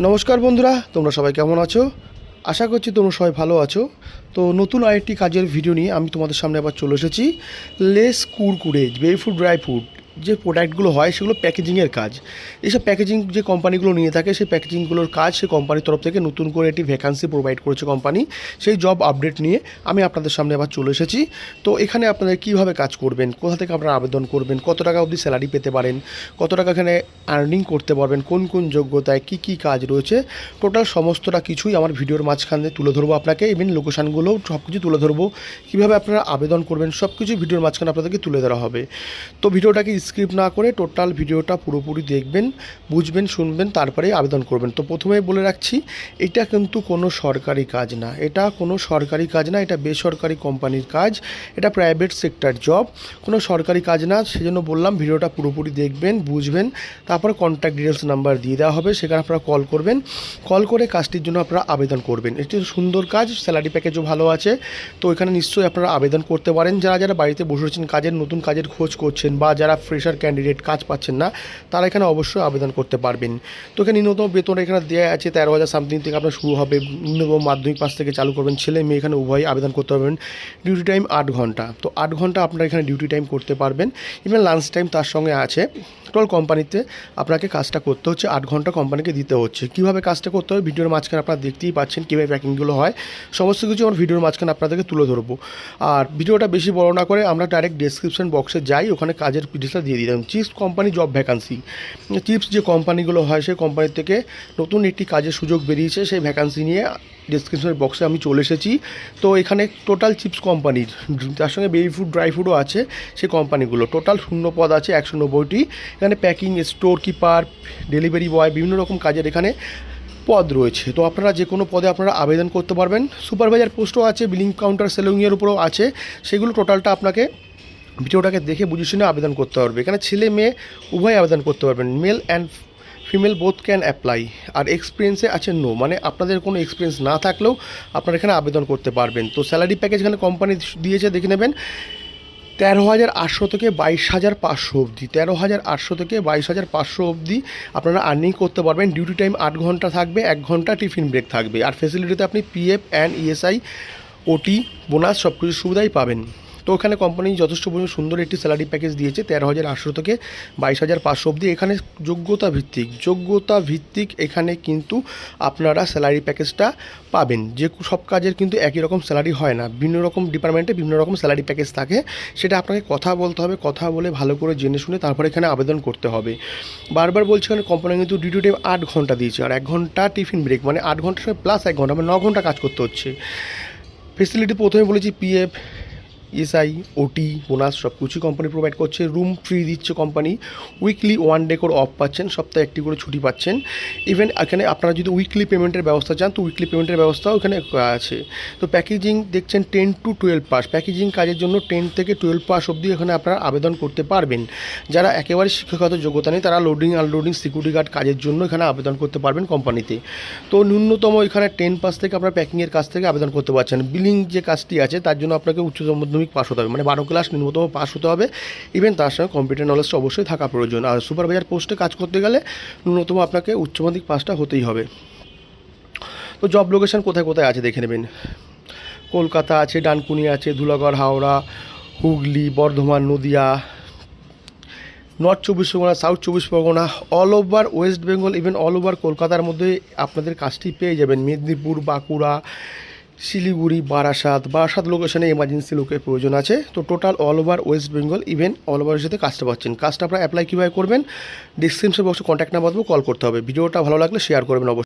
নমস্কার বন্ধুরা, তোমরা সবাই কেমন আছো? আশা করছি তোমরা সবাই ভালো আছো। তো নতুন আরেকটি কাজের ভিডিও নিয়ে আমি তোমাদের সামনে আবার চলে এসেছি। Less Kurkure baby food dry food যে প্রোডাক্টগুলো হয় সেগুলো প্যাকেজিংয়ের কাজ। এইসব প্যাকেজিং যে কোম্পানিগুলো নিয়ে থাকে সেই প্যাকেজিংগুলোর কাজ সেই কোম্পানির তরফ থেকে নতুন করে একটি ভ্যাকান্সি প্রোভাইড করেছে কোম্পানি। সেই জব আপডেট নিয়ে আমি আপনাদের সামনে আবার চলে এসেছি। তো এখানে আপনাদের কীভাবে কাজ করবেন, কোথা থেকে আপনারা আবেদন করবেন, কত টাকা অবধি স্যালারি পেতে পারেন, কত টাকা এখানে আর্নিং করতে পারবেন, কোন কোন যোগ্যতায় কী কী কাজ রয়েছে, টোটাল সমস্তটা কিছুই আমার ভিডিওর মাঝখানে তুলে ধরবো আপনাকে। ইভেন লোকেশানগুলোও সব কিছু তুলে ধরবো, কীভাবে আপনারা আবেদন করবেন সব কিছু ভিডিওর মাঝখানে আপনাদেরকে তুলে ধরা হবে। তো ভিডিওটাকে স্কিপ না করে টোটাল ভিডিওটা পুরোপুরি দেখবেন, বুঝবেন, শুনবেন, তারপরে আবেদন করবেন। তো প্রথমেই বলে রাখছি, এটা কিন্তু কোনো সরকারি কাজ না, এটা কোনো সরকারি কাজ না, এটা বেসরকারি কোম্পানির কাজ, এটা প্রাইভেট সেক্টর জব, কোনো সরকারি কাজ না। সেজন্য বললাম ভিডিওটা পুরোপুরি দেখবেন, বুঝবেন, তারপর কন্ট্যাক্ট ডিটেলস নাম্বার দিয়ে দেওয়া হবে, সেখানে আপনারা কল করবেন, কল করে কাজটির জন্য আপনারা আবেদন করবেন। এটি সুন্দর কাজ, স্যালারি প্যাকেজও ভালো আছে। তো এখানে নিশ্চয়ই আপনারা আবেদন করতে পারেন। যারা যারা বাড়িতে বসে রয়েছেন, কাজের নতুন কাজের খোঁজ করছেন, বা যারা ফ্রেশার ক্যান্ডিডেট কাজ পাচ্ছেন না, তারা এখানে অবশ্যই আবেদন করতে পারবেন। তো এখানে ন্যূনতম বেতন এখানে দেওয়া আছে 13,000 সামথিং থেকে আপনার শুরু হবে। ন্যূনতম মাধ্যমিক পাস থেকে চালু করবেন, ছেলে মেয়ে এখানে উভয়ই আবেদন করতে পারবেন। ডিউটি টাইম 8 ঘন্টা, তো 8 ঘন্টা আপনারা এখানে ডিউটি টাইম করতে পারবেন। ইভেন লাঞ্চ টাইম তার সঙ্গে আছে। টোটাল কোম্পানিতে আপনাকে কাজটা করতে হচ্ছে 8 ঘন্টা কোম্পানিকে দিতে হচ্ছে। কীভাবে কাজটা করতে হবে ভিডিওর মাঝখানে আপনারা দেখতেই পাচ্ছেন, কীভাবে প্যাকিংগুলো হয় সমস্ত কিছু আমার ভিডিওর মাঝখানে আপনাদেরকে তুলে ধরবো। আর ভিডিওটা বেশি বড় না করে আমরা ডাইরেক্ট ডেসক্রিপশন বক্সে যাই, ওখানে কাজের ডিটেলসটা দিয়ে দিলাম। Chips company job vacancy, chips যে কোম্পানিগুলো হয় সেই কোম্পানির থেকে নতুন একটি কাজের সুযোগ বেরিয়েছে, সেই ভ্যাকান্সি নিয়ে ডেসক্রিপশনের বক্সে আমি চলে এসেছি। তো এখানে টোটাল চিপস কোম্পানির, তার সঙ্গে বেবি ফুড ড্রাই ফুডও আছে, সেই কোম্পানিগুলো টোটাল শূন্য পদ আছে 190টি। এখানে packing, store keeper, delivery boy, বিভিন্ন রকম কাজের এখানে পদ রয়েছে। তো আপনারা যে কোনো পদে আপনারা আবেদন করতে পারবেন। সুপারভাইজার পোস্টও আছে, বিলিং কাউন্টার সেলিংয়ের উপরেও আছে। সেগুলো টোটালটা আপনাকে ভিডিওটাকে দেখে বুঝে শুনে আবেদন করতে পারবে। এখানে ছেলে মেয়ে উভয় আবেদন করতে পারবেন, male and female both can apply. আর এক্সপিরিয়েন্সে আছে নো, মানে আপনাদের কোনো এক্সপিরিয়েন্স না থাকলেও আপনারা এখানে আবেদন করতে পারবেন। তো স্যালারি প্যাকেজ এখানে কোম্পানি দিয়েছে, দেখে নেবেন 13,800 থেকে 22,500 অবধি, 13,800 থেকে 22,500 অবধি আপনারা আর্নিং করতে পারবেন। ডিউটি টাইম 8 ঘন্টা থাকবে, 1 ঘন্টা টিফিন ব্রেক থাকবে। আর ফেসিলিটিতে আপনি পিএফ অ্যান্ড ইএসআই, ওটি, বোনাস সব কিছু সুবিধাই পাবেন। তো ওখানে কোম্পানি যথেষ্ট পরিমাণ সুন্দর একটি স্যালারি প্যাকেজ দিয়েছে 13,800 থেকে 22,500 অবধি। এখানে যোগ্যতা ভিত্তিক এখানে কিন্তু আপনারা স্যালারি প্যাকেজটা পাবেন। যে সব কাজের কিন্তু একই রকম স্যালারি হয় না, বিভিন্ন রকম ডিপার্টমেন্টে বিভিন্ন রকম স্যালারি প্যাকেজ থাকে। সেটা আপনাকে কথা বলতে হবে, কথা বলে ভালো করে জেনে শুনে তারপরে এখানে আবেদন করতে হবে। বারবার বলছি, এখানে কোম্পানি কিন্তু ডিউটি টাইম 8 ঘন্টা দিয়েছে, আর 1 ঘন্টা টিফিন ব্রেক, মানে 8 ঘন্টার সঙ্গে প্লাস 1 ঘন্টা, মানে 9 ঘন্টা কাজ করতে হচ্ছে। ফেসিলিটি প্রথমে বলেছি পিএফ, এসআই, ওটি, বোনাস সব কিছুই কোম্পানি প্রোভাইড করছে। রুম ফ্রি দিচ্ছে কোম্পানি, উইকলি 1 ডে করে অফ পাচ্ছেন, সপ্তাহে 1টি করে ছুটি পাচ্ছেন। ইভেন এখানে আপনারা যদি উইকলি পেমেন্টের ব্যবস্থা চান তো উইকলি পেমেন্টের ব্যবস্থাও এখানে আছে। তো প্যাকেজিং দেখছেন 10 to 12 পাস, প্যাকেজিং কাজের জন্য 10 থেকে 12 পাস অবধি এখানে আপনারা আবেদন করতে পারবেন। যারা একেবারে শিক্ষাগত যোগ্যতা নেই তারা লোডিং আনলোডিং সিকিউরিটি গার্ড কাজের জন্য এখানে আবেদন করতে পারবেন কোম্পানিতে। তো ন্যূনতম এখানে 10 পাস থেকে আপনারা প্যাকিংয়ের কাজ থেকে আবেদন করতে পারছেন। বিলিং যে কাজটি আছে তার জন্য আপনাকে উচ্চতম মাধ্যমিক পাস হতে হবে, মানে 12 ক্লাস ন্যূনতম পাস হতে হবে। ইভেন তার সঙ্গে কম্পিউটার নলেজটা অবশ্যই থাকা প্রয়োজন। আর সুপারভাইজার পোস্টে কাজ করতে গেলে ন্যূনতম আপনাকে উচ্চ মাধ্যমিক পাসটা হতেই হবে। তো জব লোকেশন কোথায় কোথায় আছে দেখে নেবেন। কলকাতা আছে, ডানকুনি আছে, Dhulagarh, Howrah, Hooghly, Bardhaman, Nadia, north 24 Pargana, south 24 Pargana, all over West Bengal, even all over কলকাতার মধ্যে আপনাদের কাজটি পেয়ে যাবেন। মেদিনীপুর, বাঁকুড়া, শিলিগুড়ি, বারাসাত লোকেশনে এমার্জেন্সি লোকের প্রয়োজন আছে। তো total all over West Bengal, even all ওভারের সাথে কাজটা পাচ্ছেন। কাজটা আপনারা অ্যাপ্লাই কীভাবে করবেন, ডিসক্রিপশন বক্সে কন্ট্যাক্ট নাম্বার দেবো, কল করতে হবে। ভিডিওটা ভালো লাগলে শেয়ার করবেন অবশ্যই।